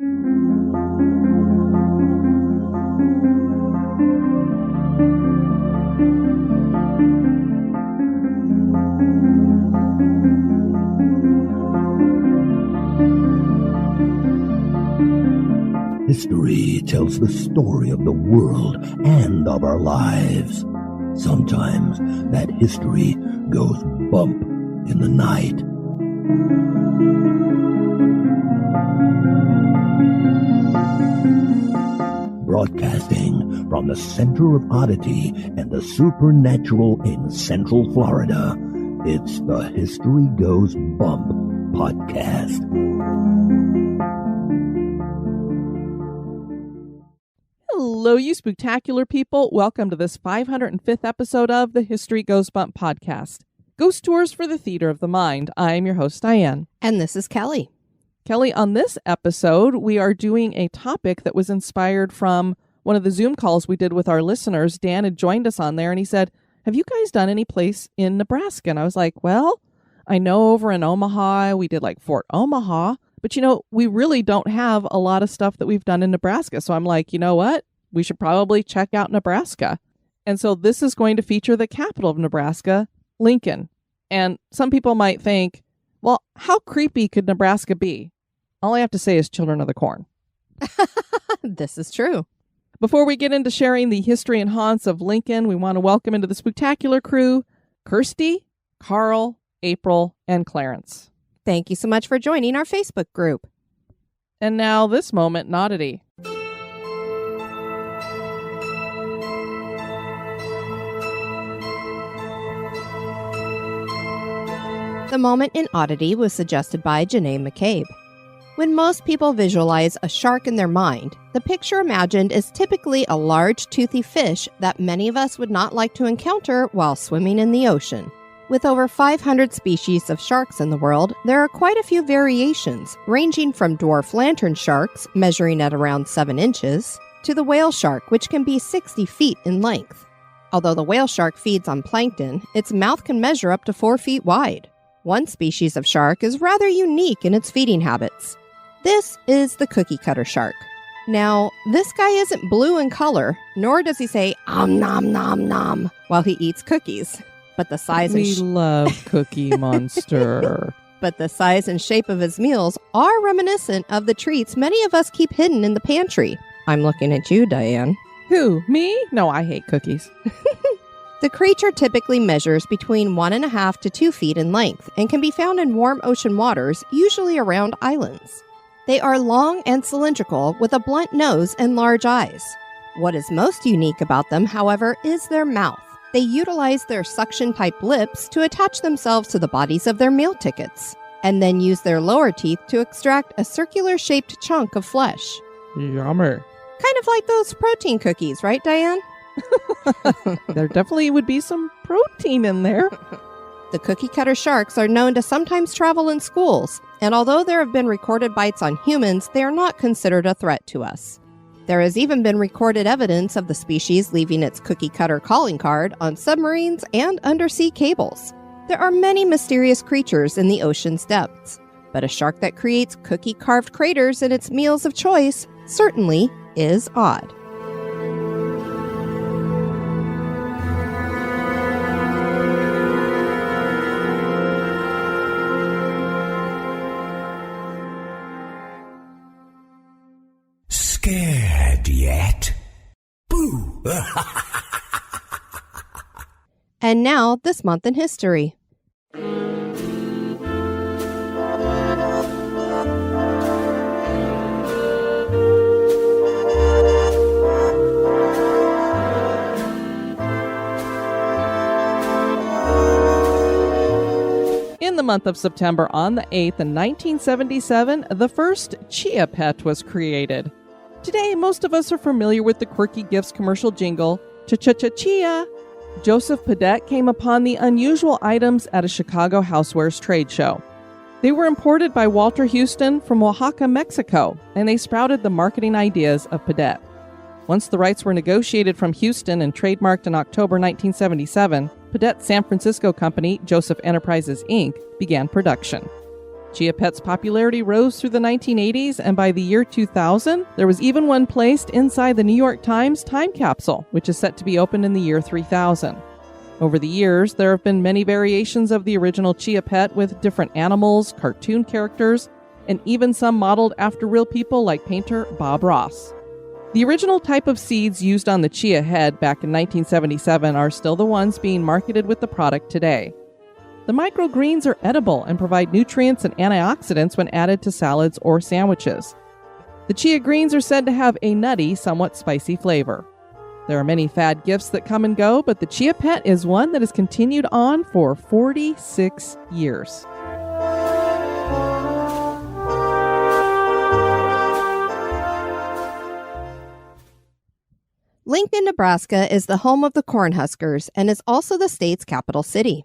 History tells the story of the world and of our lives. Sometimes that history goes bump in the night. Broadcasting from the center of Oddity and the supernatural in Central Florida, it's the History Goes Bump podcast. Hello, you spooktacular people. Welcome to this 505th episode of the History Goes Bump podcast. Ghost Tours for the Theater of the Mind. I am your host, Diane. And this is Kelly. Kelly, on this episode, we are doing a topic that was inspired from one of the Zoom calls we did with our listeners. Dan had joined us on there, and he said, have you guys done any place in Nebraska? And I was like, well, I know over in Omaha, we did like Fort Omaha, but we really don't have a lot of stuff that we've done in Nebraska. So I'm like, you know what? We should probably check out Nebraska. And so this is going to feature the capital of Nebraska, Lincoln. And some people might think, well, how creepy could Nebraska be? All I have to say is Children of the Corn. This is true. Before we get into sharing the history and haunts of Lincoln, we want to welcome into the Spooktacular crew, Kirsty, Carl, April, and Clarence. Thank you so much for joining our Facebook group. And now this moment in Oddity. The moment in Oddity was suggested by Jannae McCabe. When most people visualize a shark in their mind, the picture imagined is typically a large, toothy fish that many of us would not like to encounter while swimming in the ocean. With over 500 species of sharks in the world, there are quite a few variations, ranging from dwarf lantern sharks, measuring at around 7 inches, to the whale shark, which can be 60 feet in length. Although the whale shark feeds on plankton, its mouth can measure up to 4 feet wide. One species of shark is rather unique in its feeding habits. This is the Cookiecutter shark. Now, this guy isn't blue in color, nor does he say, nom nom nom, while he eats cookies. But the size We love Cookie Monster. But the size and shape of his meals are reminiscent of the treats many of us keep hidden in the pantry. I'm looking at you, Diane. Who, me? No, I hate cookies. The creature typically measures between 1.5 to 2 feet in length and can be found in warm ocean waters, usually around islands. They are long and cylindrical with a blunt nose and large eyes. What is most unique about them, however, is their mouth. They utilize their suction-type lips to attach themselves to the bodies of their meal tickets, and then use their lower teeth to extract a circular-shaped chunk of flesh. Yummer. Kind of like those protein cookies, right, Diane? There definitely would be some protein in there. The Cookiecutter sharks are known to sometimes travel in schools, and although there have been recorded bites on humans, they are not considered a threat to us. There has even been recorded evidence of the species leaving its Cookiecutter calling card on submarines and undersea cables. There are many mysterious creatures in the ocean's depths, but a shark that creates cookie-carved craters in its meals of choice certainly is odd. Scared yet? Boo! And now, this month in history. In the month of September on the 8th in 1977, the first Chia Pet was created. Today, most of us are familiar with the Quirky Gifts commercial jingle, Cha-cha-cha-chia. Joseph Padet came upon the unusual items at a Chicago housewares trade show. They were imported by Walter Houston from Oaxaca, Mexico, and they sprouted the marketing ideas of Padet. Once the rights were negotiated from Houston and trademarked in October 1977, Padet's San Francisco company, Joseph Enterprises, Inc., began production. Chia Pets' popularity rose through the 1980s, and by the year 2000, there was even one placed inside the New York Times time capsule, which is set to be opened in the year 3000. Over the years, there have been many variations of the original Chia Pet with different animals, cartoon characters, and even some modeled after real people like painter Bob Ross. The original type of seeds used on the chia head back in 1977 are still the ones being marketed with the product today. The microgreens are edible and provide nutrients and antioxidants when added to salads or sandwiches. The chia greens are said to have a nutty, somewhat spicy flavor. There are many fad gifts that come and go, but the Chia Pet is one that has continued on for 46 years. Lincoln, Nebraska is the home of the Cornhuskers and is also the state's capital city.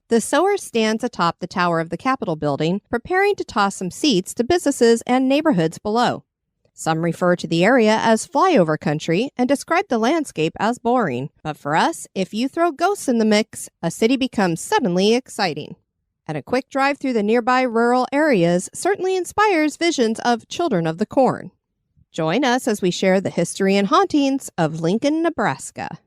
The Sower stands atop the tower of the Capitol building, preparing to toss some seeds to businesses and neighborhoods below. Some refer to the area as flyover country and describe the landscape as boring. But for us, if you throw ghosts in the mix, a city becomes suddenly exciting. And a quick drive through the nearby rural areas certainly inspires visions of Children of the Corn. Join us as we share the history and hauntings of Lincoln, Nebraska.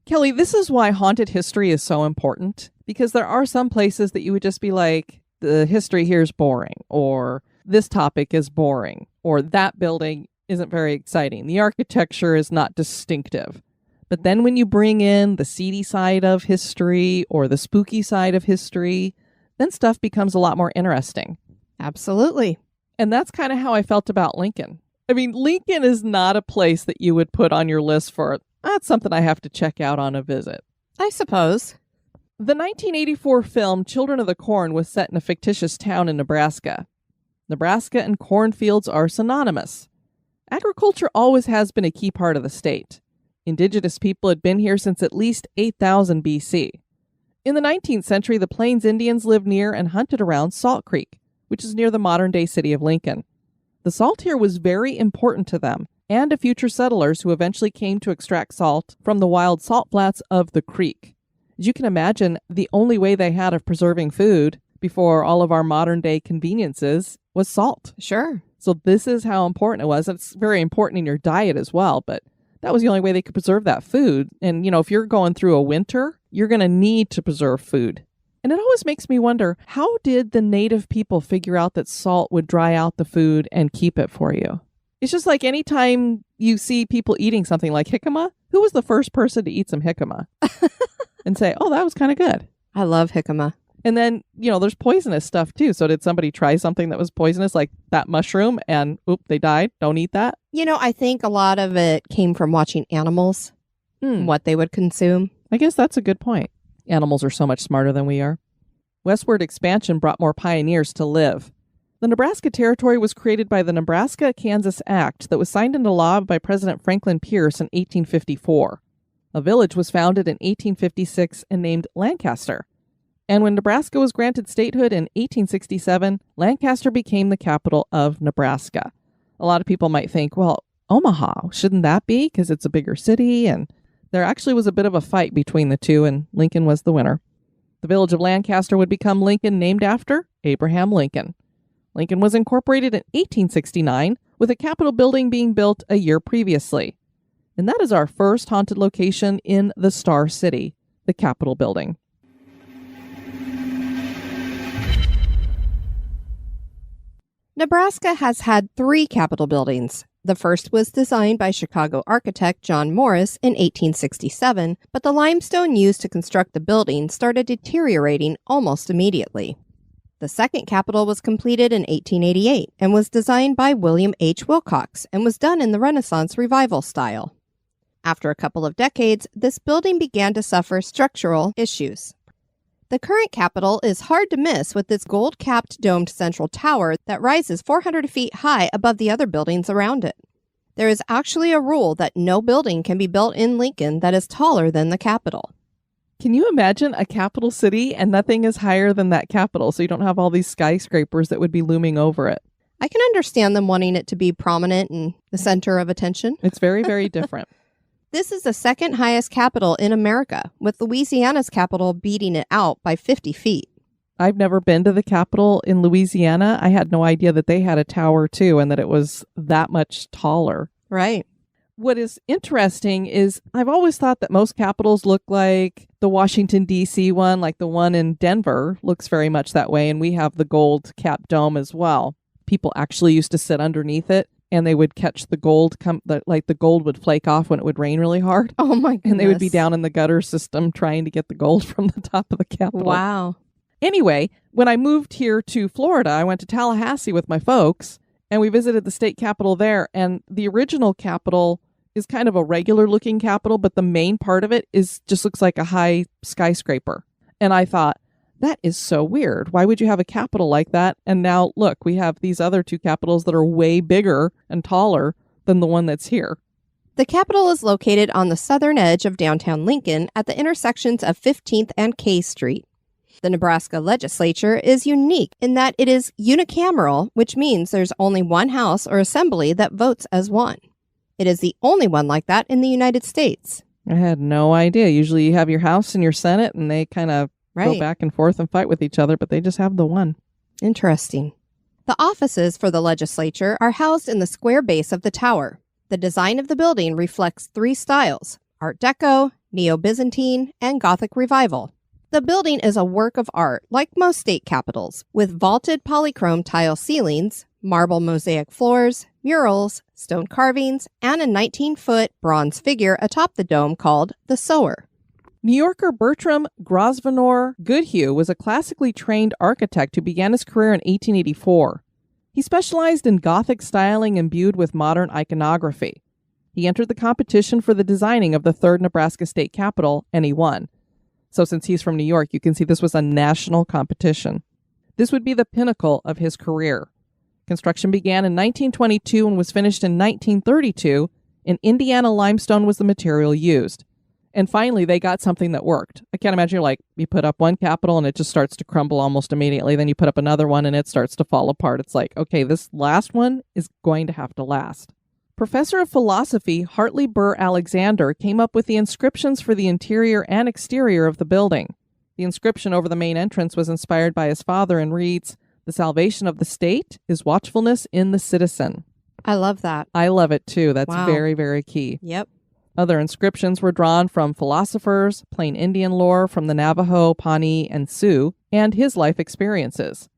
Kelly, this is why haunted history is so important, because there are some places that you would just be like, the history here is boring, or this topic is boring, or that building isn't very exciting. The architecture is not distinctive. But then when you bring in the seedy side of history or the spooky side of history, then stuff becomes a lot more interesting. Absolutely. And that's kind of how I felt about Lincoln. I mean, Lincoln is not a place that you would put on your list for, that's something I have to check out on a visit. I suppose. The 1984 film Children of the Corn was set in a fictitious town in Nebraska. Nebraska and cornfields are synonymous. Agriculture always has been a key part of the state. Indigenous people had been here since at least 8000 BC. In the 19th century, the Plains Indians lived near and hunted around Salt Creek, which is near the modern-day city of Lincoln. The salt here was very important to them and to future settlers who eventually came to extract salt from the wild salt flats of the creek. As you can imagine, the only way they had of preserving food before all of our modern-day conveniences was salt. Sure. So this is how important it was. It's very important in your diet as well, but that was the only way they could preserve that food. And, you know, if you're going through a winter, you're going to need to preserve food. And it always makes me wonder, how did the native people figure out that salt would dry out the food and keep it for you? It's just like anytime you see people eating something like jicama, who was the first person to eat some jicama and say, oh, that was kind of good? I love jicama. And then, you know, there's poisonous stuff too. So did somebody try something that was poisonous, like that mushroom, and they died? Don't eat that? You know, I think a lot of it came from watching animals, what they would consume. I guess that's a good point. Animals are so much smarter than we are. Westward expansion brought more pioneers to live. The Nebraska Territory was created by the Nebraska-Kansas Act that was signed into law by President Franklin Pierce in 1854. A village was founded in 1856 and named Lancaster. And when Nebraska was granted statehood in 1867, Lancaster became the capital of Nebraska. A lot of people might think, well, Omaha, shouldn't that be? Because it's a bigger city. And there actually was a bit of a fight between the two, and Lincoln was the winner. The village of Lancaster would become Lincoln, named after Abraham Lincoln. Lincoln was incorporated in 1869, with a Capitol building being built a year previously. And that is our first haunted location in the Star City, the Capitol building. Nebraska has had 3 Capitol buildings. The first was designed by Chicago architect John Morris in 1867, but the limestone used to construct the building started deteriorating almost immediately. The second Capitol was completed in 1888 and was designed by William H. Wilcox and was done in the Renaissance Revival style. After a couple of decades, this building began to suffer structural issues. The current Capitol is hard to miss with its gold-capped domed central tower that rises 400 feet high above the other buildings around it. There is actually a rule that no building can be built in Lincoln that is taller than the Capitol. Can you imagine a capital city and nothing is higher than that Capitol, so you don't have all these skyscrapers that would be looming over it? I can understand them wanting it to be prominent and the center of attention. It's very, very different. This is the second highest Capitol in America, with Louisiana's Capitol beating it out by 50 feet. I've never been to the Capitol in Louisiana. I had no idea that they had a tower too and that it was that much taller. Right. What is interesting is I've always thought that most capitals look like the Washington, D.C. one, like the one in Denver looks very much that way. And we have the gold cap dome as well. People actually used to sit underneath it and they would catch the gold, like the gold would flake off when it would rain really hard. Oh my goodness. And they would be down in the gutter system trying to get the gold from the top of the Capitol. Wow. Anyway, when I moved here to Florida, I went to Tallahassee with my folks and we visited the state capitol there. And the original Capitol is kind of a regular looking Capitol, but the main part of it just looks like a high skyscraper. And I thought, that is so weird. Why would you have a Capitol like that? And now look, we have these other two Capitols that are way bigger and taller than the one that's here. The Capitol is located on the southern edge of downtown Lincoln at the intersections of 15th and K Street. The Nebraska legislature is unique in that it is unicameral, which means there's only one house or assembly that votes as one. It is the only one like that in the United States. I had no idea. Usually you have your House and your Senate, and they kind of go back and forth and fight with each other, but they just have the one. Interesting. The offices for the legislature are housed in the square base of the tower. The design of the building reflects three styles: Art Deco, Neo-Byzantine, and Gothic Revival. The building is a work of art, like most state capitals, with vaulted polychrome tile ceilings, marble mosaic floors, murals, stone carvings, and a 19-foot bronze figure atop the dome called the Sower. New Yorker Bertram Grosvenor Goodhue was a classically trained architect who began his career in 1884. He specialized in Gothic styling imbued with modern iconography. He entered the competition for the designing of the third Nebraska state capitol, and he won. So since he's from New York, you can see this was a national competition. This would be the pinnacle of his career. Construction began in 1922 and was finished in 1932, and Indiana limestone was the material used. And finally, they got something that worked. I can't imagine you put up one capitol and it just starts to crumble almost immediately. Then you put up another one and it starts to fall apart. It's like, okay, this last one is going to have to last. Professor of philosophy Hartley Burr Alexander came up with the inscriptions for the interior and exterior of the building. The inscription over the main entrance was inspired by his father and reads, "The salvation of the state is watchfulness in the citizen." I love that. I love it too. That's Wow. very, very key. Yep. Other inscriptions were drawn from philosophers, plain Indian lore from the Navajo, Pawnee, and Sioux, and his life experiences.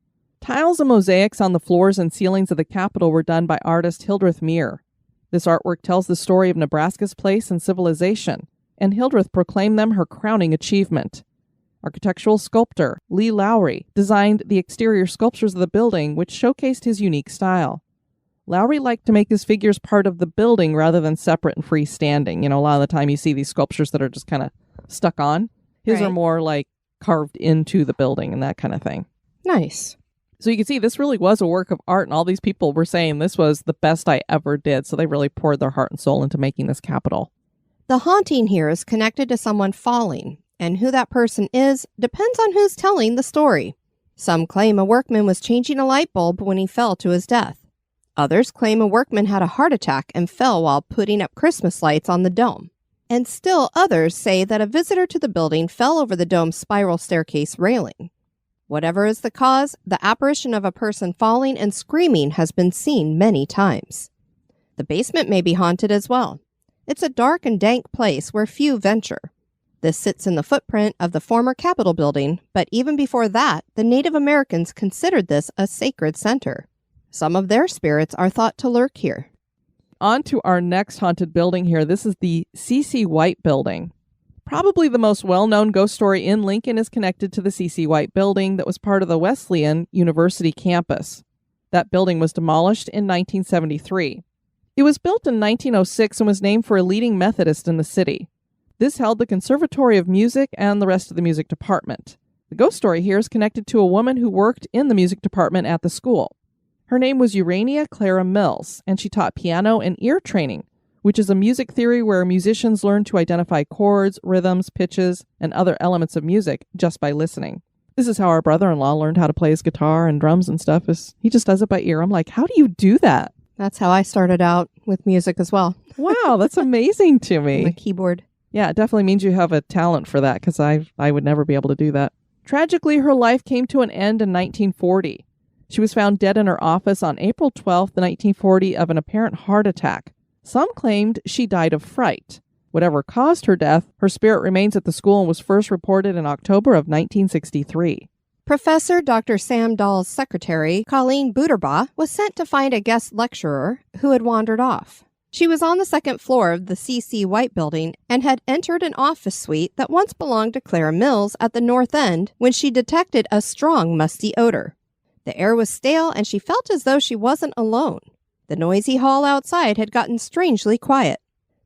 Tiles and mosaics on the floors and ceilings of the Capitol were done by artist Hildreth Muir. This artwork tells the story of Nebraska's place in civilization, and Hildreth proclaimed them her crowning achievement. Architectural sculptor Lee Lowry designed the exterior sculptures of the building, which showcased his unique style. Lowry liked to make his figures part of the building rather than separate and freestanding. You know, a lot of the time you see these sculptures that are just kind of stuck on. His are more like carved into the building and that kind of thing. Nice. So you can see this really was a work of art, and all these people were saying this was the best I ever did. So they really poured their heart and soul into making this capitol. The haunting here is connected to someone falling, and who that person is depends on who's telling the story. Some claim a workman was changing a light bulb when he fell to his death. Others claim a workman had a heart attack and fell while putting up Christmas lights on the dome. And still others say that a visitor to the building fell over the dome's spiral staircase railing. Whatever is the cause, the apparition of a person falling and screaming has been seen many times. The basement may be haunted as well. It's a dark and dank place where few venture. This sits in the footprint of the former Capitol building, but even before that, the Native Americans considered this a sacred center. Some of their spirits are thought to lurk here. On to our next haunted building here. This is the C.C. White Building. Probably the most well-known ghost story in Lincoln is connected to the C.C. White Building that was part of the Wesleyan University campus. That building was demolished in 1973. It was built in 1906 and was named for a leading Methodist in the city. This held the Conservatory of Music and the rest of the music department. The ghost story here is connected to a woman who worked in the music department at the school. Her name was Urania Clara Mills, and she taught piano and ear training, which is a music theory where musicians learn to identify chords, rhythms, pitches, and other elements of music just by listening. This is how our brother-in-law learned how to play his guitar and drums and stuff. He just does it by ear. I'm like, how do you do that? That's how I started out with music as well. Wow, that's amazing to me. The keyboard. Yeah, it definitely means you have a talent for that, because I would never be able to do that. Tragically, her life came to an end in 1940. She was found dead in her office on April 12, 1940, of an apparent heart attack. Some claimed she died of fright. Whatever caused her death, her spirit remains at the school and was first reported in October of 1963. Professor Dr. Sam Dahl's secretary, Colleen Buterbaugh, was sent to find a guest lecturer who had wandered off. She was on the second floor of the C.C. White building and had entered an office suite that once belonged to Clara Mills at the north end when she detected a strong, musty odor. The air was stale and she felt as though she wasn't alone. The noisy hall outside had gotten strangely quiet.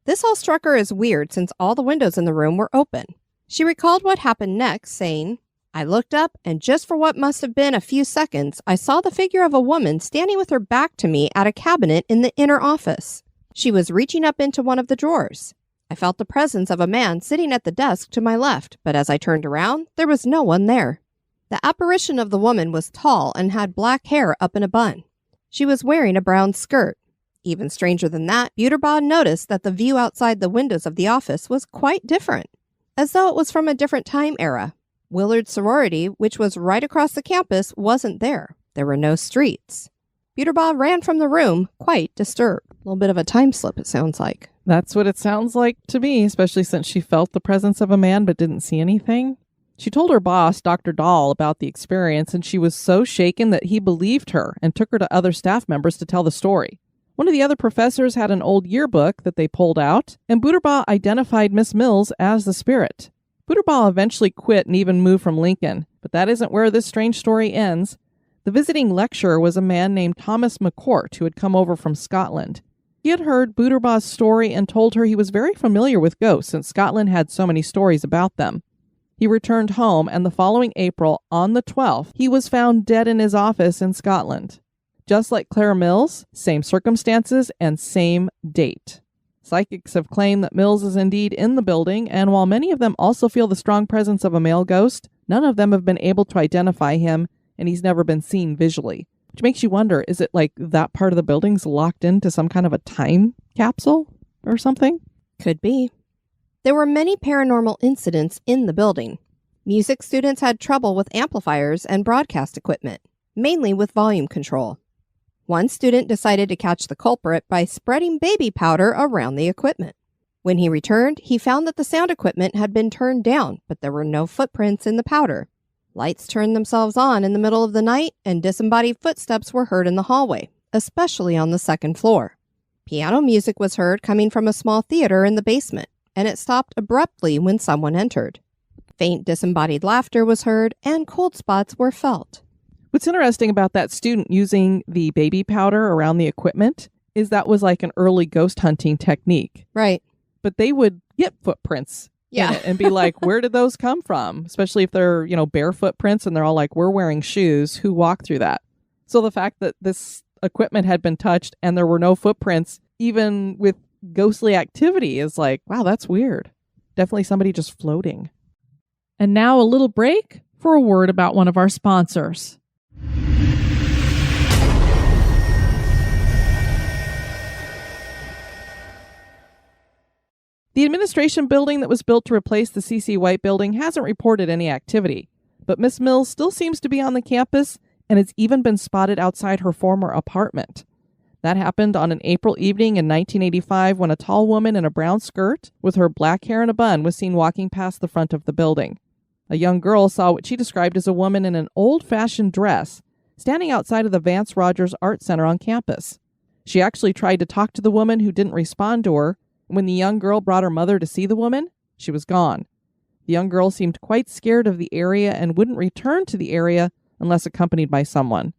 This all struck her as weird since all the windows in the room were open. She recalled what happened next, saying, "I looked up, and just for what must have been a few seconds, I saw the figure of a woman standing with her back to me at a cabinet in the inner office. She was reaching up into one of the drawers. I felt the presence of a man sitting at the desk to my left, but as I turned around, there was no one there. The apparition of the woman was tall and had black hair up in a bun. She was wearing a brown skirt. Even stranger than that, Buterbaugh noticed that the view outside the windows of the office was quite different, as though it was from a different time era. Willard's sorority, which was right across the campus, wasn't there. There were no streets. Buterbaugh ran from the room, quite disturbed. A little bit of a time slip, it sounds like. That's what it sounds like to me, especially since she felt the presence of a man but didn't see anything. She told her boss, Dr. Dahl, about the experience, and she was so shaken that he believed her and took her to other staff members to tell the story. One of the other professors had an old yearbook that they pulled out, and Buterbaugh identified Miss Mills as the spirit. Buterbaugh eventually quit and even moved from Lincoln, but that isn't where this strange story ends. The visiting lecturer was a man named Thomas McCourt who had come over from Scotland. He had heard Buterbaugh's story and told her he was very familiar with ghosts since Scotland had so many stories about them. He returned home, and the following April, on the 12th, he was found dead in his office in Scotland. Just like Clara Mills, same circumstances and same date. Psychics have claimed that Mills is indeed in the building, and while many of them also feel the strong presence of a male ghost, none of them have been able to identify him, and he's never been seen visually. Which makes you wonder, is it like that part of the building's locked into some kind of a time capsule or something? Could be. There were many paranormal incidents in the building. Music students had trouble with amplifiers and broadcast equipment, mainly with volume control. One student decided to catch the culprit by spreading baby powder around the equipment. When he returned, he found that the sound equipment had been turned down, but there were no footprints in the powder. Lights turned themselves on in the middle of the night, and disembodied footsteps were heard in the hallway, especially on the second floor. Piano music was heard coming from a small theater in the basement, and it stopped abruptly when someone entered. Faint disembodied laughter was heard, and cold spots were felt. What's interesting about that student using the baby powder around the equipment is that was like an early ghost hunting technique. Right. But they would get footprints in it and be like, where did those come from? Especially if they're, bare footprints and they're all like, we're wearing shoes. Who walked through that? So the fact that this equipment had been touched and there were no footprints, even with ghostly activity, is like, wow, that's weird. Definitely somebody just floating. And now a little break for a word about one of our sponsors. The administration building that was built to replace the C.C. White building hasn't reported any activity, but Miss Mills still seems to be on the campus, and it's even been spotted outside her former apartment. That happened on an April evening in 1985 when a tall woman in a brown skirt with her black hair in a bun was seen walking past the front of the building. A young girl saw what she described as a woman in an old-fashioned dress standing outside of the Vance Rogers Art Center on campus. She actually tried to talk to the woman who didn't respond to her. When the young girl brought her mother to see the woman, she was gone. The young girl seemed quite scared of the area and wouldn't return to the area unless accompanied by someone.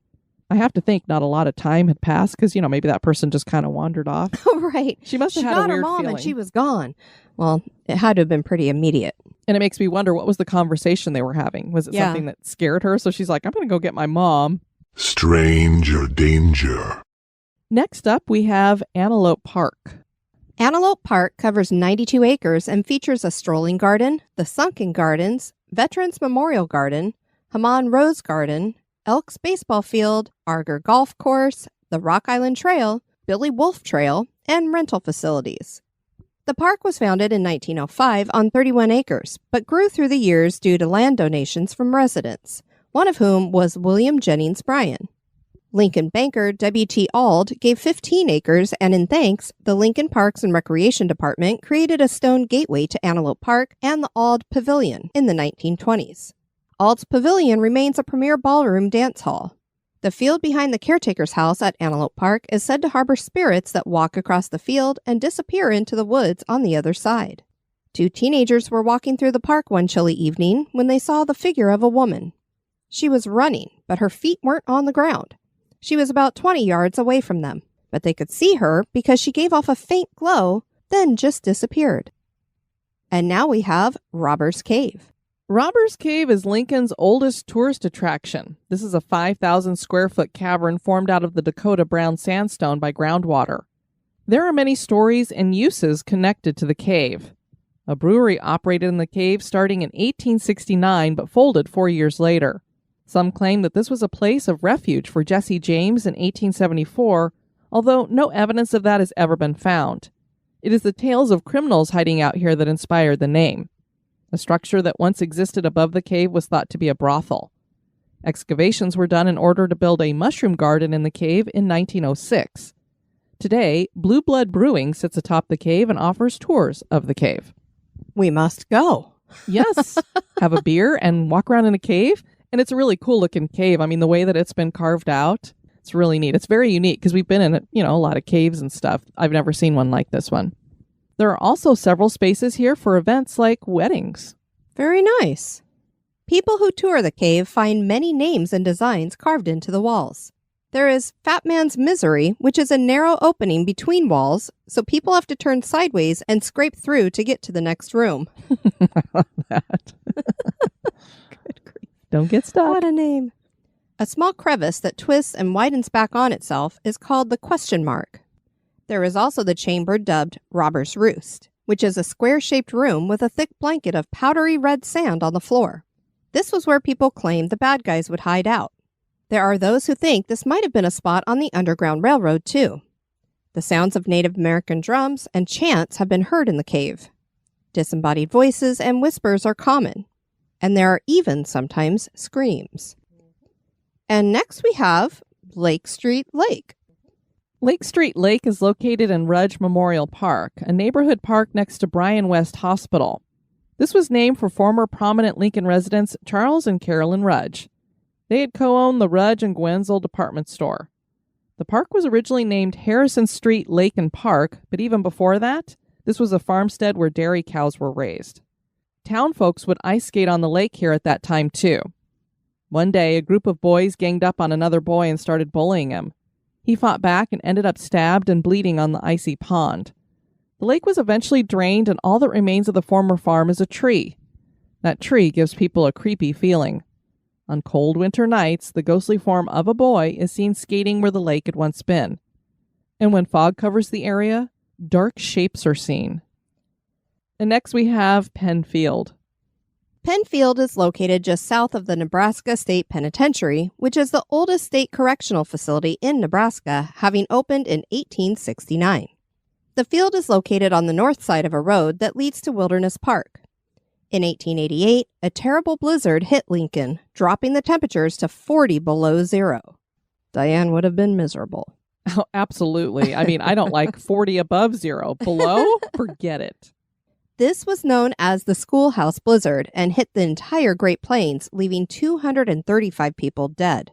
I have to think not a lot of time had passed because, maybe that person just kind of wandered off. Right. She must have had a weird got her mom feeling. and she was gone. Well, it had to have been pretty immediate. And it makes me wonder, what was the conversation they were having? Was it something that scared her? So she's like, I'm going to go get my mom. Stranger danger. Next up, we have Antelope Park. Antelope Park covers 92 acres and features a strolling garden, the Sunken Gardens, Veterans Memorial Garden, Haman Rose Garden, Elks Baseball Field, Arger Golf Course, the Rock Island Trail, Billy Wolf Trail, and rental facilities. The park was founded in 1905 on 31 acres, but grew through the years due to land donations from residents, one of whom was William Jennings Bryan. Lincoln banker W.T. Auld gave 15 acres, and in thanks, the Lincoln Parks and Recreation Department created a stone gateway to Antelope Park and the Auld Pavilion in the 1920s. Auld's Pavilion remains a premier ballroom dance hall. The field behind the caretaker's house at Antelope Park is said to harbor spirits that walk across the field and disappear into the woods on the other side. 2 teenagers were walking through the park one chilly evening when they saw the figure of a woman. She was running, but her feet weren't on the ground. She was about 20 yards away from them, but they could see her because she gave off a faint glow, then just disappeared. And now we have Robbers Cave. Robbers Cave is Lincoln's oldest tourist attraction. This is a 5,000 square foot cavern formed out of the Dakota brown sandstone by groundwater. There are many stories and uses connected to the cave. A brewery operated in the cave starting in 1869 but folded 4 years later. Some claim that this was a place of refuge for Jesse James in 1874, although no evidence of that has ever been found. It is the tales of criminals hiding out here that inspired the name. A structure that once existed above the cave was thought to be a brothel. Excavations were done in order to build a mushroom garden in the cave in 1906. Today, Blue Blood Brewing sits atop the cave and offers tours of the cave. We must go. Yes, have a beer and walk around in a cave. And it's a really cool looking cave. I mean, the way that it's been carved out, it's really neat. It's very unique because we've been in, a lot of caves and stuff. I've never seen one like this one. There are also several spaces here for events like weddings. Very nice. People who tour the cave find many names and designs carved into the walls. There is Fat Man's Misery, which is a narrow opening between walls, so people have to turn sideways and scrape through to get to the next room. I love that. Don't get stuck. What a name. A small crevice that twists and widens back on itself is called the question mark. There is also the chamber dubbed Robber's Roost, which is a square-shaped room with a thick blanket of powdery red sand on the floor. This was where people claimed the bad guys would hide out. There are those who think this might have been a spot on the Underground Railroad, too. The sounds of Native American drums and chants have been heard in the cave. Disembodied voices and whispers are common. And there are even sometimes screams. And next we have Lake Street Lake. Lake Street Lake is located in Rudge Memorial Park, a neighborhood park next to Bryan West Hospital. This was named for former prominent Lincoln residents Charles and Carolyn Rudge. They had co-owned the Rudge and Gwenzel department store. The park was originally named Harrison Street Lake and Park, but even before that, this was a farmstead where dairy cows were raised. Town folks would ice skate on the lake here at that time, too. One day, a group of boys ganged up on another boy and started bullying him. He fought back and ended up stabbed and bleeding on the icy pond. The lake was eventually drained, and all that remains of the former farm is a tree. That tree gives people a creepy feeling. On cold winter nights, the ghostly form of a boy is seen skating where the lake had once been. And when fog covers the area, dark shapes are seen. And next we have Penfield. Penfield is located just south of the Nebraska State Penitentiary, which is the oldest state correctional facility in Nebraska, having opened in 1869. The field is located on the north side of a road that leads to Wilderness Park. In 1888, a terrible blizzard hit Lincoln, dropping the temperatures to 40 below zero. Diane would have been miserable. Oh, absolutely. I mean, I don't like 40 above zero. Below? Forget it. This was known as the Schoolhouse Blizzard and hit the entire Great Plains, leaving 235 people dead.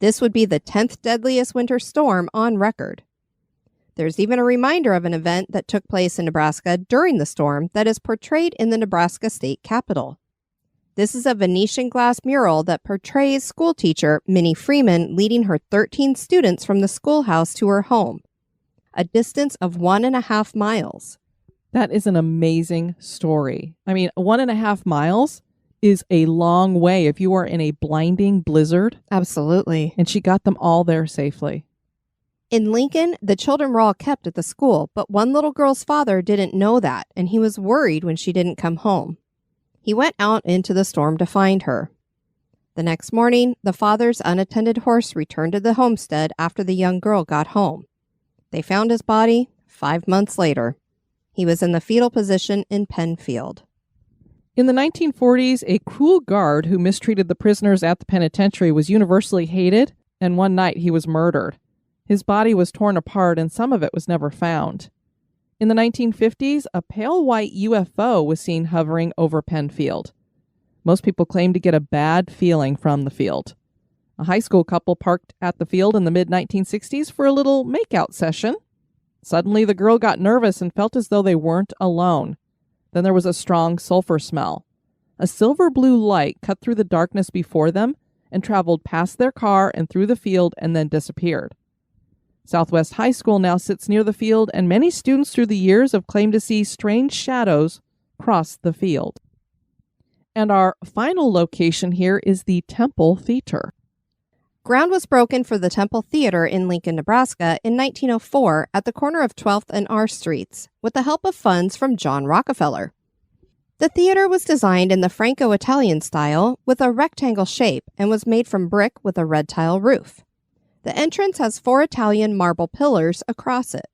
This would be the 10th deadliest winter storm on record. There's even a reminder of an event that took place in Nebraska during the storm that is portrayed in the Nebraska State Capitol. This is a Venetian glass mural that portrays schoolteacher Minnie Freeman leading her 13 students from the schoolhouse to her home, a distance of 1.5 miles. That is an amazing story. I mean, 1.5 miles is a long way if you are in a blinding blizzard. Absolutely. And she got them all there safely. In Lincoln, the children were all kept at the school, but one little girl's father didn't know that, and he was worried when she didn't come home. He went out into the storm to find her. The next morning, the father's unattended horse returned to the homestead after the young girl got home. They found his body 5 months later. He was in the fetal position in Penfield. In the 1940s, a cruel guard who mistreated the prisoners at the penitentiary was universally hated, and one night he was murdered. His body was torn apart, and some of it was never found. In the 1950s, a pale white UFO was seen hovering over Penfield. Most people claim to get a bad feeling from the field. A high school couple parked at the field in the mid-1960s for a little makeout session. Suddenly, the girl got nervous and felt as though they weren't alone. Then there was a strong sulfur smell. A silver blue light cut through the darkness before them and traveled past their car and through the field and then disappeared. Southwest High School now sits near the field, and many students through the years have claimed to see strange shadows cross the field. And our final location here is the Temple Theater. Ground was broken for the Temple Theater in Lincoln, Nebraska in 1904 at the corner of 12th and R Streets with the help of funds from John Rockefeller. The theater was designed in the Franco-Italian style with a rectangle shape and was made from brick with a red tile roof. The entrance has 4 Italian marble pillars across it.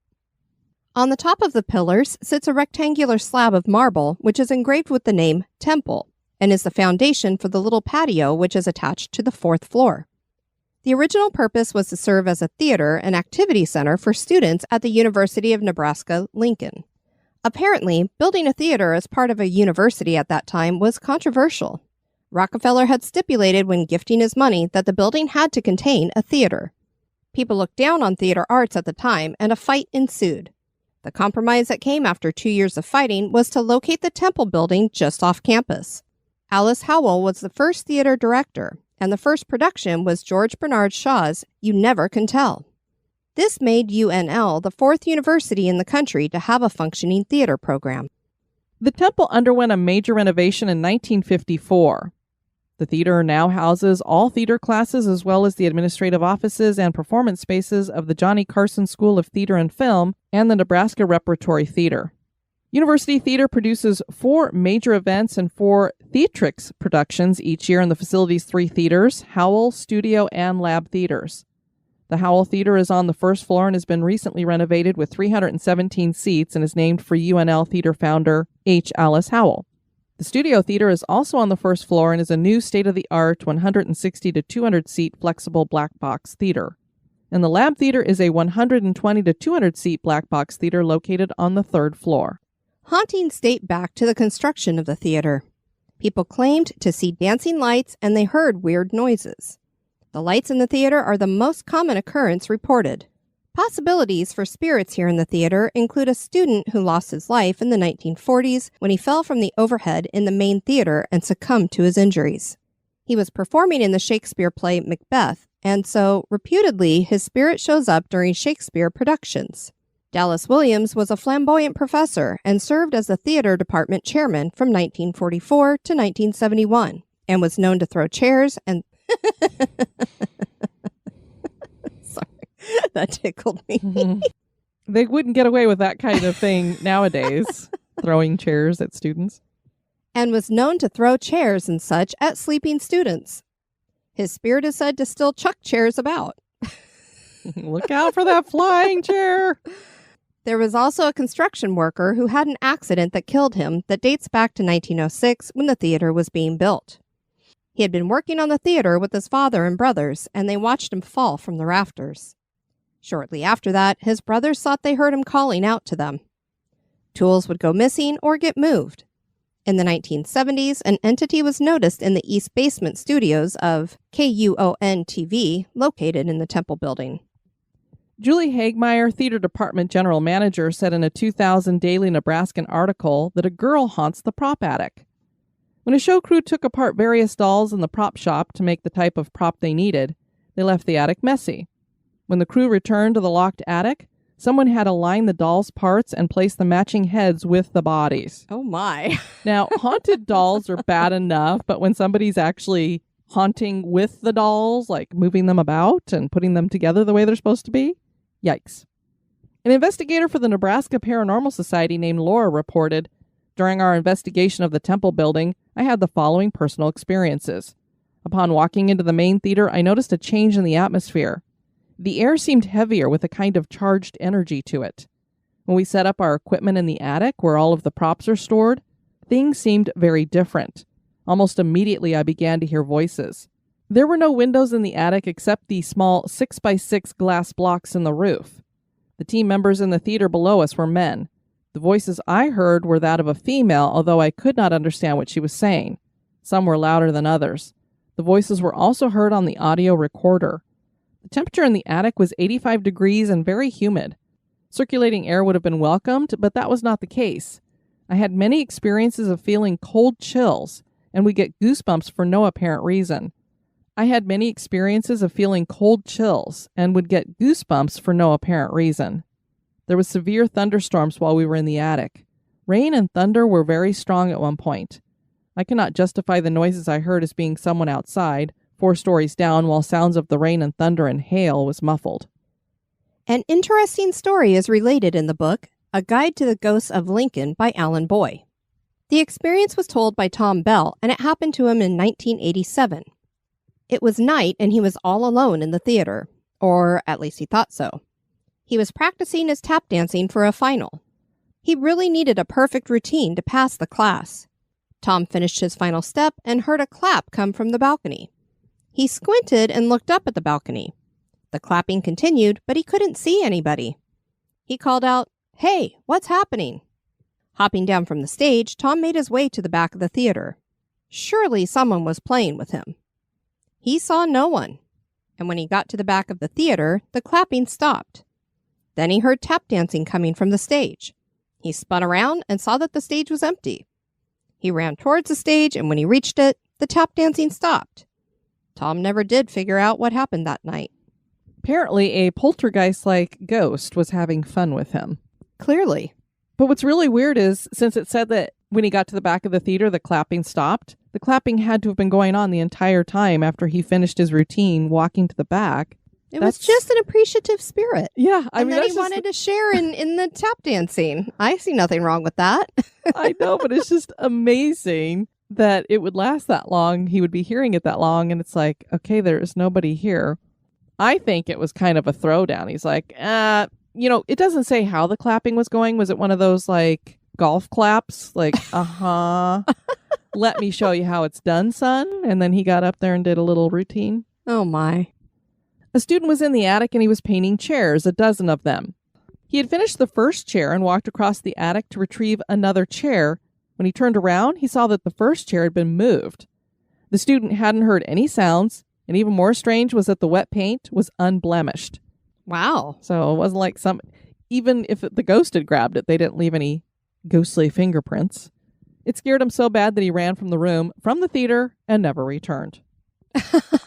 On the top of the pillars sits a rectangular slab of marble which is engraved with the name Temple and is the foundation for the little patio which is attached to the 4th floor. The original purpose was to serve as a theater and activity center for students at the University of Nebraska, Lincoln. Apparently, building a theater as part of a university at that time was controversial. Rockefeller had stipulated when gifting his money that the building had to contain a theater. People looked down on theater arts at the time, and a fight ensued. The compromise that came after 2 years of fighting was to locate the Temple building just off campus. Alice Howell was the first theater director, and the first production was George Bernard Shaw's You Never Can Tell. This made UNL the 4th university in the country to have a functioning theater program. The Temple underwent a major renovation in 1954. The theater now houses all theater classes as well as the administrative offices and performance spaces of the Johnny Carson School of Theater and Film and the Nebraska Repertory Theater. University Theater produces 4 major events and 4 theatrics productions each year in the facility's 3 theaters, Howell, Studio, and Lab Theaters. The Howell Theater is on the 1st floor and has been recently renovated with 317 seats and is named for UNL Theater founder H. Alice Howell. The Studio Theater is also on the 1st floor and is a new state-of-the-art 160 to 200-seat flexible black box theater. And the Lab Theater is a 120 to 200-seat black box theater located on the 3rd floor. Hauntings date back to the construction of the theater. People claimed to see dancing lights and they heard weird noises. The lights in the theater are the most common occurrence reported. Possibilities for spirits here in the theater include a student who lost his life in the 1940s when he fell from the overhead in the main theater and succumbed to his injuries. He was performing in the Shakespeare play Macbeth, and so, reputedly, his spirit shows up during Shakespeare productions. Dallas Williams was a flamboyant professor and served as the theater department chairman from 1944 to 1971, and was known to throw chairs and... That tickled me. They wouldn't get away with that kind of thing nowadays, throwing chairs at students. And was known to throw chairs and such at sleeping students. His spirit is said to still chuck chairs about. Look out for that flying chair. There was also a construction worker who had an accident that killed him that dates back to 1906 when the theater was being built. He had been working on the theater with his father and brothers, and they watched him fall from the rafters. Shortly after that, his brothers thought they heard him calling out to them. Tools would go missing or get moved. In the 1970s, an entity was noticed in the East Basement studios of KUON-TV, located in the Temple building. Julie Hagmeyer, theater department general manager, said in a 2000 Daily Nebraskan article that a girl haunts the prop attic. When a show crew took apart various dolls in the prop shop to make the type of prop they needed, they left the attic messy. When the crew returned to the locked attic, Someone had aligned the dolls' parts and placed the matching heads with the bodies. Oh my. Now, haunted dolls are bad enough, but when somebody's actually haunting with the dolls, like moving them about and putting them together the way they're supposed to be, yikes. An investigator for the Nebraska Paranormal Society named Laura reported, "During our investigation of the temple building, I had the following personal experiences. Upon walking into the main theater, I noticed a change in the atmosphere. The air seemed heavier with a kind of charged energy to it. When we set up our equipment in the attic where all of the props are stored, things seemed very different. Almost immediately, I began to hear voices. There were no windows in the attic except the small 6x6 glass blocks in the roof. The team members in the theater below us were men. The voices I heard were that of a female, although I could not understand what she was saying. Some were louder than others. The voices were also heard on the audio recorder. The temperature in the attic was 85 degrees and very humid. Circulating air would have been welcomed, but that was not the case. I had many experiences of feeling cold chills and would get goosebumps for no apparent reason. There was severe thunderstorms while we were in the attic. Rain and thunder were very strong at one point. I cannot justify the noises I heard as being someone outside, 4 stories down, while sounds of the rain and thunder and hail was muffled." An interesting story is related in the book, A Guide to the Ghosts of Lincoln by Alan Boy. The experience was told by Tom Bell, and it happened to him in 1987. It was night, and he was all alone in the theater, or at least he thought so. He was practicing his tap dancing for a final. He really needed a perfect routine to pass the class. Tom finished his final step and heard a clap come from the balcony. He squinted and looked up at the balcony. The clapping continued, but he couldn't see anybody. He called out, "Hey, what's happening?" Hopping down from the stage, Tom made his way to the back of the theater. Surely someone was playing with him. He saw no one, and when he got to the back of the theater, the clapping stopped. Then he heard tap dancing coming from the stage. He spun around and saw that the stage was empty. He ran towards the stage, and when he reached it, the tap dancing stopped. Tom never did figure out what happened that night. Apparently, a poltergeist-like ghost was having fun with him. Clearly. But what's really weird is, since it said that when he got to the back of the theater, the clapping stopped, the clapping had to have been going on the entire time after he finished his routine walking to the back. It was just an appreciative spirit. Yeah. I mean, he wanted to share in the tap dancing. I see nothing wrong with that. I know, but it's just amazing that it would last that long. He would be hearing it that long, and it's like, okay, there's nobody here. I think it was kind of a throwdown. He's like, it doesn't say how the clapping was going. Was it one of those, like, golf claps? Like, let me show you how it's done, son. And then he got up there and did a little routine. Oh, my. A student was in the attic and he was painting chairs, a dozen of them. He had finished the first chair and walked across the attic to retrieve another chair. When he turned around, he saw that the first chair had been moved. The student hadn't heard any sounds, and even more strange was that the wet paint was unblemished. Wow. So it wasn't like even if the ghost had grabbed it, they didn't leave any ghostly fingerprints. It scared him so bad that he ran from the room, from the theater, and never returned.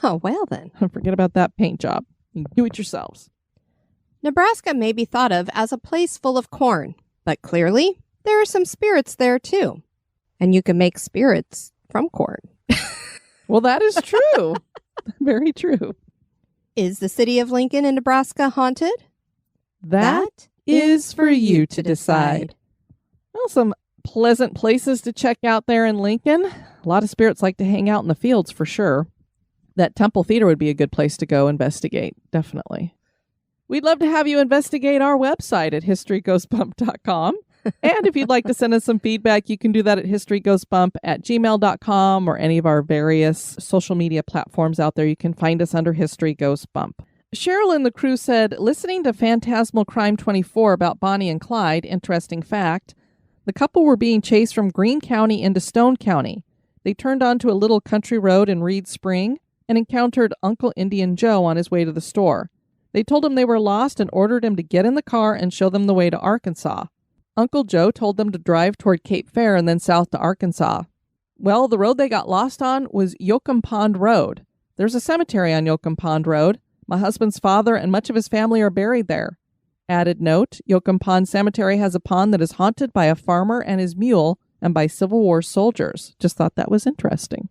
Well then. Forget about that paint job. You do it yourselves. Nebraska may be thought of as a place full of corn, but clearly there are some spirits there too. And you can make spirits from corn. Well, that is true. Very true. Is the city of Lincoln in Nebraska haunted? That is for you to decide. Well, some pleasant places to check out there in Lincoln. A lot of spirits like to hang out in the fields for sure. That Temple Theater would be a good place to go investigate, definitely. We'd love to have you investigate our website at historygoesbump.com. And if you'd like to send us some feedback, you can do that at historygoesbump@gmail.com or any of our various social media platforms out there. You can find us under History Goes Bump. Cheryl and the crew said, listening to Phantasmal Crime 24 about Bonnie and Clyde, interesting fact, the couple were being chased from Greene County into Stone County. They turned onto a little country road in Reed Spring and encountered Uncle Indian Joe on his way to the store. They told him they were lost and ordered him to get in the car and show them the way to Arkansas. Uncle Joe told them to drive toward Cape Fear and then south to Arkansas. Well, the road they got lost on was Yoakum Pond Road. There's a cemetery on Yoakum Pond Road. My husband's father and much of his family are buried there. Added note, Yoakum Pond Cemetery has a pond that is haunted by a farmer and his mule and by Civil War soldiers. Just thought that was interesting.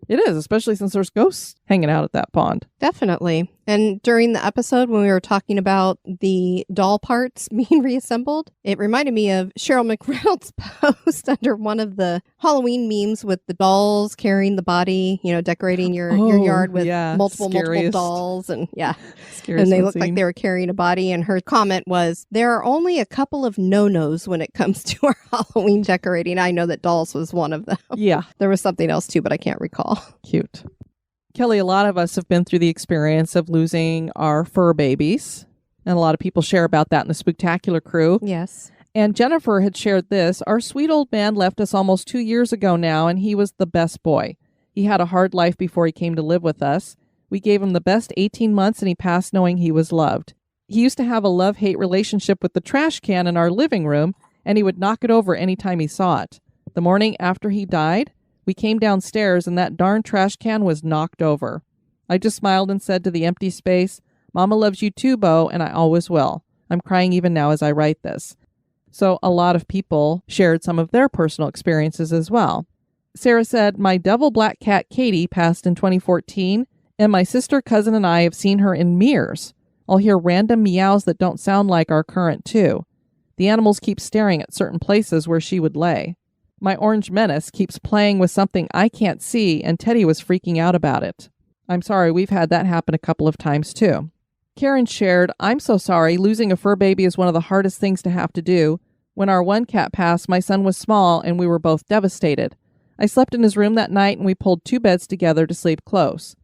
It is, especially since there's ghosts hanging out at that pond. Definitely. And during the episode when we were talking about the doll parts being reassembled, it reminded me of Cheryl McReynolds' post under one of the Halloween memes with the dolls carrying the body, decorating your yard with multiple dolls. And and they looked like they were carrying a body. And her comment was, there are only a couple of no-nos when it comes to our Halloween decorating. I know that dolls was one of them. Yeah. There was something else too, but I can't recall. Cute. Kelly, a lot of us have been through the experience of losing our fur babies, and a lot of people share about that in the Spooktacular crew. Yes. And Jennifer had shared this. Our sweet old man left us almost 2 years ago now, and he was the best boy. He had a hard life before he came to live with us. We gave him the best 18 months, and he passed knowing he was loved. He used to have a love-hate relationship with the trash can in our living room, and he would knock it over any time he saw it. The morning after he died, we came downstairs and that darn trash can was knocked over. I just smiled and said to the empty space, Mama loves you too, Bo, and I always will. I'm crying even now as I write this. So a lot of people shared some of their personal experiences as well. Sarah said, my devil black cat Katie passed in 2014, and my sister, cousin, and I have seen her in mirrors. I'll hear random meows that don't sound like our current too. The animals keep staring at certain places where she would lay. My orange menace keeps playing with something I can't see, and Teddy was freaking out about it. I'm sorry, we've had that happen a couple of times too. Karen shared, I'm so sorry, losing a fur baby is one of the hardest things to have to do. When our one cat passed, my son was small and we were both devastated. I slept in his room that night and we pulled 2 beds together to sleep close.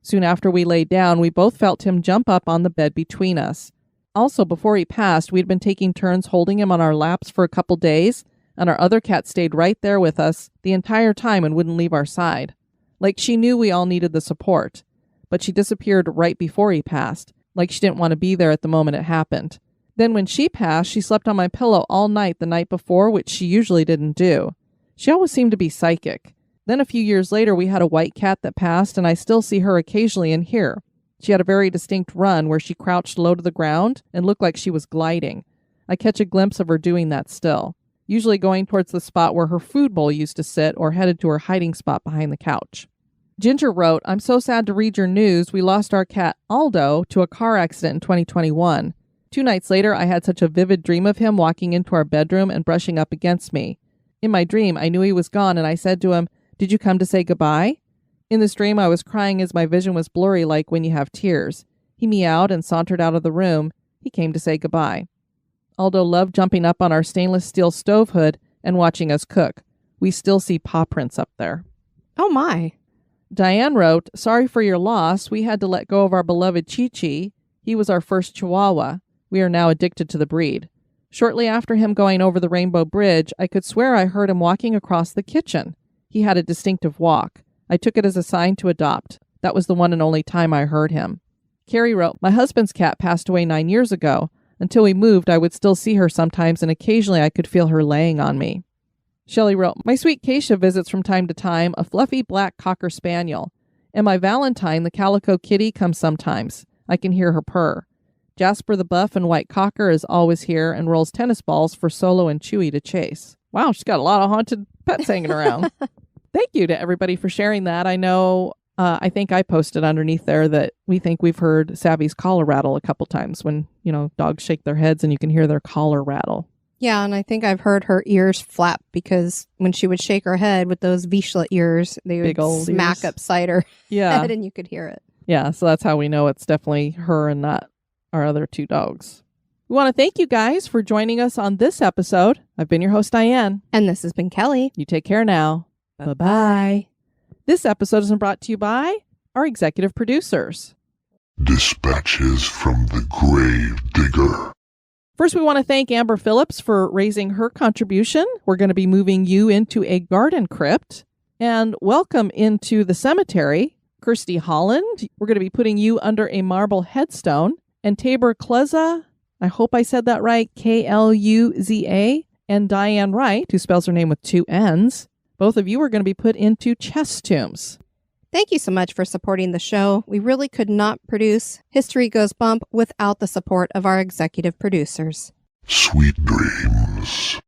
Soon after we laid down, we both felt him jump up on the bed between us. Also, before he passed, we'd been taking turns holding him on our laps for a couple days, and our other cat stayed right there with us the entire time and wouldn't leave our side. Like she knew we all needed the support. But she disappeared right before he passed, like she didn't want to be there at the moment it happened. Then when she passed, she slept on my pillow all night the night before, which she usually didn't do. She always seemed to be psychic. Then a few years later, we had a white cat that passed, and I still see her occasionally in here. She had a very distinct run where she crouched low to the ground and looked like she was gliding. I catch a glimpse of her doing that still, usually going towards the spot where her food bowl used to sit or headed to her hiding spot behind the couch. Ginger wrote, I'm so sad to read your news. We lost our cat Aldo to a car accident in 2021. 2 nights later, I had such a vivid dream of him walking into our bedroom and brushing up against me. In my dream, I knew he was gone, and I said to him, did you come to say goodbye? In this dream, I was crying as my vision was blurry like when you have tears. He meowed and sauntered out of the room. He came to say goodbye. Aldo loved jumping up on our stainless steel stove hood and watching us cook. We still see paw prints up there. Oh, my. Diane wrote, sorry for your loss. We had to let go of our beloved Chi-Chi. He was our first Chihuahua. We are now addicted to the breed. Shortly after him going over the Rainbow Bridge, I could swear I heard him walking across the kitchen. He had a distinctive walk. I took it as a sign to adopt. That was the one and only time I heard him. Carrie wrote, my husband's cat passed away 9 years ago. Until we moved, I would still see her sometimes, and occasionally I could feel her laying on me. Shelley wrote, my sweet Keisha visits from time to time, a fluffy black Cocker Spaniel. And my Valentine, the calico kitty, comes sometimes. I can hear her purr. Jasper the buff and white Cocker is always here and rolls tennis balls for Solo and Chewy to chase. Wow, she's got a lot of haunted pets hanging around. Thank you to everybody for sharing that. I know, I think I posted underneath there that we think we've heard Savvy's collar rattle a couple times when, dogs shake their heads and you can hear their collar rattle. Yeah, and I think I've heard her ears flap because when she would shake her head with those Vizsla ears, they would smack upside her head and you could hear it. Yeah, so that's how we know it's definitely her and not our other 2 dogs. We want to thank you guys for joining us on this episode. I've been your host, Diane. And this has been Kelly. You take care now. Bye-bye. This episode is brought to you by our executive producers. Dispatches from the Grave Digger. First, we want to thank Amber Phillips for raising her contribution. We're going to be moving you into a garden crypt. And welcome into the cemetery, Kirsty Holland. We're going to be putting you under a marble headstone. And Tabor Kleza, I hope I said that right, Kluza, and Diane Wright, who spells her name with 2 N's. Both of you are going to be put into chest tombs. Thank you so much for supporting the show. We really could not produce History Goes Bump without the support of our executive producers. Sweet dreams.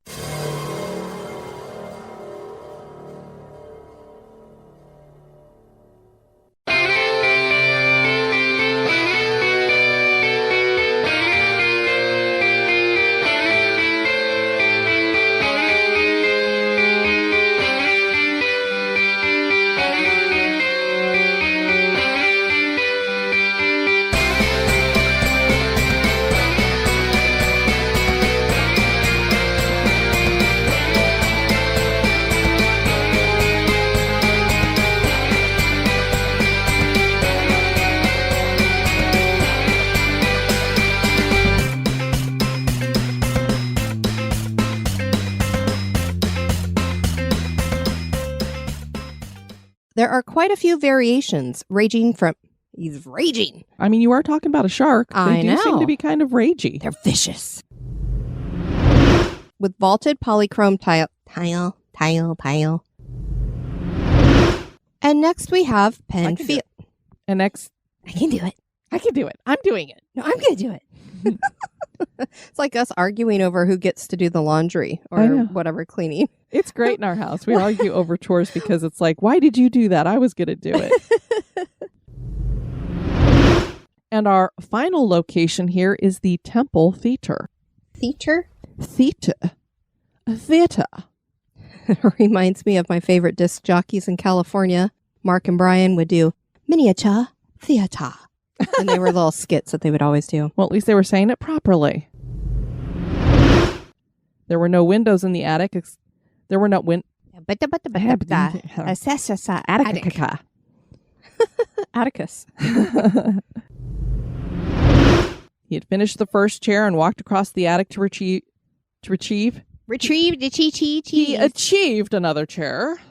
There are quite a few variations ranging from... He's raging. I mean, you are talking about a shark. I They do seem know. to be kind of ragey. They're vicious. With vaulted polychrome tile. And next we have pen field. And next, I can do it. I can do it. I'm doing it. No, I'm going to do it. It's like us arguing over who gets to do the laundry I or know. whatever cleaning. It's great in our house. We argue over chores because it's like, why did you do that? I was going to do it. And our final location here is the Temple Theater. Theater? Theater. Reminds me of my favorite disc jockeys in California. Mark and Brian would do miniature theater. And they were little skits that they would always do. Well, at least they were saying it properly. There were no windows in the attic. There were no Atticus. He had finished the first chair and walked across the attic to achieve. Retrieve the He achieved another chair.